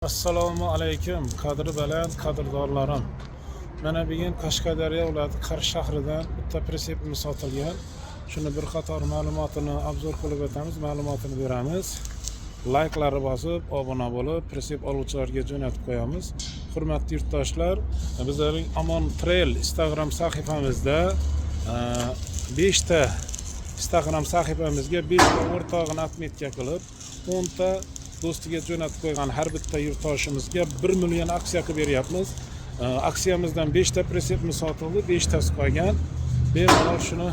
Assalomu alaykum qadri baland qadrdonlarim. Mana bugun Qashqadaryo viloyati Qarshi shahridan bitta pritsepimiz sotilgan. Shuni bir qator ma'lumotini obzor qilib o'tamiz, ma'lumotini beramiz. Like'larni bosib, obuna bo'lib, pritsep oluvchilarga jo'natib qo'yamiz. Hurmatli yurtdoshlar, bizning Amon Trail Instagram sahifamizda 5 ta Instagram sahifamizga 5 ta o'rtog'ini atmetka qilib, 10 ta do'stiga jo'natib qo'ygan har bitta yurtdoshimizga 1 million aksiya qilib beryapmiz. Aksiyamizdan 5 ta pritsepimiz sotildi, 5 tasi qolgan. Bemalol shuni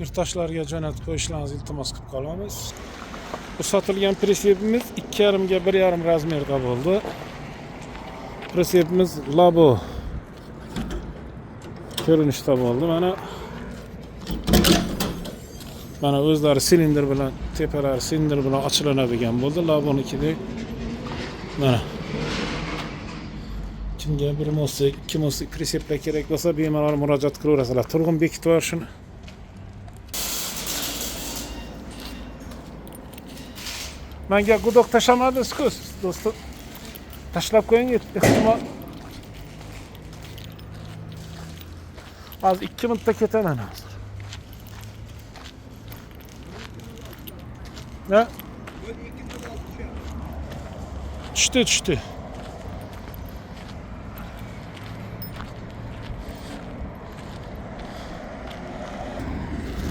yurtdoshlarga jo'natib qo'yishlaringizni iltimos qilib qolamiz. Bu sotilgan pritsepimiz 2,5 ga 1,5 razmerda bo'ldi. Pritsepimiz labo ko'rinishda bo'ldi. Mana o'zlari silindr bilan, tepalari silindr bilan ochilinadigan bo'ldi. Labonikidek. Mana. Kimga bir moslik, 2 moslik pritseplar kerak bo'lsa, bemalol murojaat qilaverasizlar. Turg'un bekitib var shuni. Menga quduq tashamadingiz-ku, do'stim. Tashlab qo'ying, ehtimol. Hozir 2 minutda ketaman hozir. Ne? Düştü.